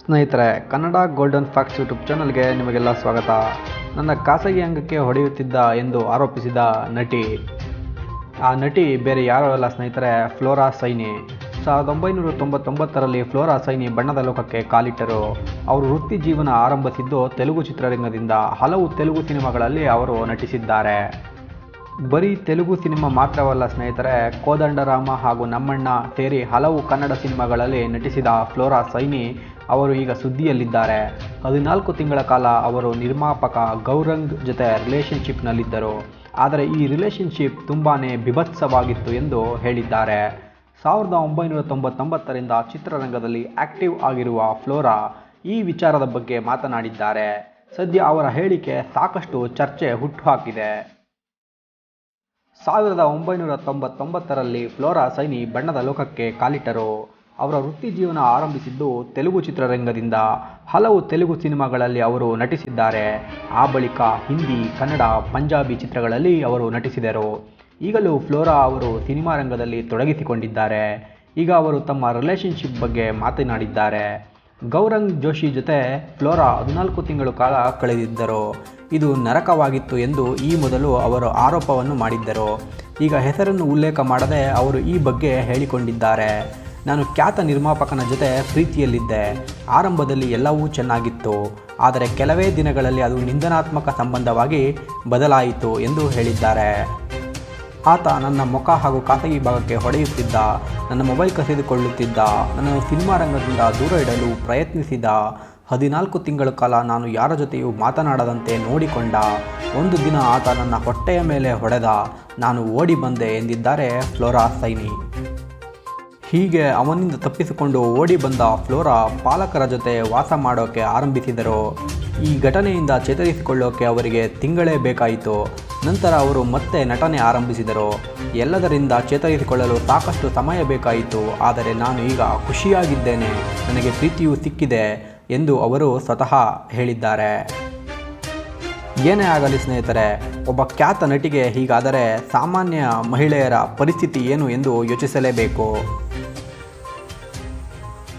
ಸ್ನೇಹಿತರೆ, Kannada golden facts YouTube ಚಾನಲ್ಗೆ ನಿಮಗೆಲ್ಲ ಸ್ವಾಗತ. ನನ್ನ ಖಾಸಗಿ ಅಂಗಕ್ಕೆ ಹೊಡೆಯುತ್ತಿದ್ದ ಎಂದು ಆರೋಪಿಸಿದ ನಟಿ. ಆ ನಟಿ ಬೇರೆ ಯಾರೋ ಅಲ್ಲ ಸ್ನೇಹಿತರೆ, ಫ್ಲೋರಾ ಸೈನಿ. 1999ರಲ್ಲಿ ಫ್ಲೋರಾ ಸೈನಿ ಬಣ್ಣದ ಲೋಕಕ್ಕೆ ಕಾಲಿಟ್ಟರು. ಅವರು ವೃತ್ತಿ ಜೀವನ ಆರಂಭಿಸಿದ್ದು ತೆಲುಗು ಚಿತ್ರರಂಗದಿಂದ. ಹಲವು ತೆಲುಗು ಸಿನಿಮಾಗಳಲ್ಲಿ ಅವರು ನಟಿಸಿದ್ದಾರೆ. ಬರೀ ತೆಲುಗು ಸಿನಿಮಾ ಮಾತ್ರವಲ್ಲ ಸ್ನೇಹಿತರೆ, ಕೋದಂಡರಾಮ ಹಾಗೂ ನಮ್ಮಣ್ಣ ಸೇರಿ ಹಲವು ಕನ್ನಡ ಸಿನಿಮಾಗಳಲ್ಲಿ ನಟಿಸಿದ ಫ್ಲೋರಾ ಸೈನಿ ಅವರು ಈಗ ಸುದ್ದಿಯಲ್ಲಿದ್ದಾರೆ. 14 ತಿಂಗಳ ಕಾಲ ಅವರು ನಿರ್ಮಾಪಕ ಗೌರಂಗ್ ಜೊತೆ ರಿಲೇಷನ್ಶಿಪ್ನಲ್ಲಿದ್ದರು. ಆದರೆ ಈ ರಿಲೇಷನ್ಶಿಪ್ ತುಂಬಾ ಬೀಭತ್ಸವಾಗಿತ್ತು ಎಂದು ಹೇಳಿದ್ದಾರೆ. 1999ರಿಂದ ಚಿತ್ರರಂಗದಲ್ಲಿ ಆಕ್ಟಿವ್ ಆಗಿರುವ ಫ್ಲೋರಾ ಈ ವಿಚಾರದ ಬಗ್ಗೆ ಮಾತನಾಡಿದ್ದಾರೆ. ಸದ್ಯ ಅವರ ಹೇಳಿಕೆ ಸಾಕಷ್ಟು ಚರ್ಚೆ ಹುಟ್ಟುಹಾಕಿದೆ. 1999ರಲ್ಲಿ ಫ್ಲೋರಾ ಸೈನಿ ಬಣ್ಣದ ಲೋಕಕ್ಕೆ ಕಾಲಿಟ್ಟರು. ಅವರ ವೃತ್ತಿ ಜೀವನ ಆರಂಭಿಸಿದ್ದು ತೆಲುಗು ಚಿತ್ರರಂಗದಿಂದ. ಹಲವು ತೆಲುಗು ಸಿನಿಮಾಗಳಲ್ಲಿ ಅವರು ನಟಿಸಿದ್ದಾರೆ. ಆ ಬಳಿಕ ಹಿಂದಿ, ಕನ್ನಡ, ಪಂಜಾಬಿ ಚಿತ್ರಗಳಲ್ಲಿ ಅವರು ನಟಿಸಿದರು. ಈಗಲೂ ಫ್ಲೋರಾ ಅವರು ಸಿನಿಮಾ ರಂಗದಲ್ಲಿ ತೊಡಗಿಸಿಕೊಂಡಿದ್ದಾರೆ. ಈಗ ಅವರು ತಮ್ಮ ರಿಲೇಷನ್ಶಿಪ್ ಬಗ್ಗೆ ಮಾತನಾಡಿದ್ದಾರೆ. ಗೌರಂಗ್ ಜೋಶಿ ಜೊತೆ ಫ್ಲೋರಾ 14 ತಿಂಗಳು ಕಾಲ ಕಳೆದಿದ್ದರು. ಇದು ನರಕವಾಗಿತ್ತು ಎಂದು ಈ ಮೊದಲು ಅವರು ಆರೋಪವನ್ನು ಮಾಡಿದ್ದರು. ಈಗ ಹೆಸರನ್ನು ಉಲ್ಲೇಖ ಮಾಡದೆ ಅವರು ಈ ಬಗ್ಗೆ ಹೇಳಿಕೊಂಡಿದ್ದಾರೆ. ನಾನು ಖ್ಯಾತ ನಿರ್ಮಾಪಕನ ಜೊತೆ ಪ್ರೀತಿಯಲ್ಲಿದ್ದೆ. ಆರಂಭದಲ್ಲಿ ಎಲ್ಲವೂ ಚೆನ್ನಾಗಿತ್ತು. ಆದರೆ ಕೆಲವೇ ದಿನಗಳಲ್ಲಿ ಅದು ನಿಂದನಾತ್ಮಕ ಸಂಬಂಧವಾಗಿ ಬದಲಾಯಿತು ಎಂದು ಹೇಳಿದ್ದಾರೆ. ಆತ ನನ್ನ ಮುಖ ಹಾಗೂ ಖಾಸಗಿ ಭಾಗಕ್ಕೆ ಹೊಡೆಯುತ್ತಿದ್ದ, ನನ್ನ ಮೊಬೈಲ್ ಕಸಿದುಕೊಳ್ಳುತ್ತಿದ್ದ, ನನ್ನನ್ನು ಸಿನಿಮಾ ರಂಗದಿಂದ ದೂರ ಇಡಲು ಪ್ರಯತ್ನಿಸಿದ. 14 ತಿಂಗಳ ಕಾಲ ನಾನು ಯಾರ ಜೊತೆಯೂ ಮಾತನಾಡದಂತೆ ನೋಡಿಕೊಂಡ. ಒಂದು ದಿನ ಆತ ನನ್ನ ಹೊಟ್ಟೆಯ ಮೇಲೆ ಹೊಡೆದ. ನಾನು ಓಡಿ ಬಂದೆ ಎಂದಿದ್ದಾರೆ ಫ್ಲೋರಾ ಸೈನಿ. ಹೀಗೆ ಅವನಿಂದ ತಪ್ಪಿಸಿಕೊಂಡು ಓಡಿ ಬಂದ ಫ್ಲೋರಾ ಪಾಲಕರ ಜೊತೆ ವಾಸ ಮಾಡೋಕೆ ಆರಂಭಿಸಿದರು. ಈ ಘಟನೆಯಿಂದ ಚೇತರಿಸಿಕೊಳ್ಳೋಕೆ ಅವರಿಗೆ ತಿಂಗಳೇ ಬೇಕಾಯಿತು. ನಂತರ ಅವರು ಮತ್ತೆ ನಟನೆ ಆರಂಭಿಸಿದರು. ಎಲ್ಲದರಿಂದ ಚೇತರಿಸಿಕೊಳ್ಳಲು ಸಾಕಷ್ಟು ಸಮಯ ಬೇಕಾಯಿತು. ಆದರೆ ನಾನು ಈಗ ಖುಷಿಯಾಗಿದ್ದೇನೆ, ನನಗೆ ಪ್ರೀತಿಯೂ ಸಿಕ್ಕಿದೆ ಎಂದು ಅವರು ಸ್ವತಃ ಹೇಳಿದ್ದಾರೆ. ಏನೇ ಆಗಲಿ ಸ್ನೇಹಿತರೆ, ಒಬ್ಬ ಖ್ಯಾತ ನಟಿಗೆ ಹೀಗಾದರೆ ಸಾಮಾನ್ಯ ಮಹಿಳೆಯರ ಪರಿಸ್ಥಿತಿ ಏನು ಎಂದು ಯೋಚಿಸಲೇಬೇಕು.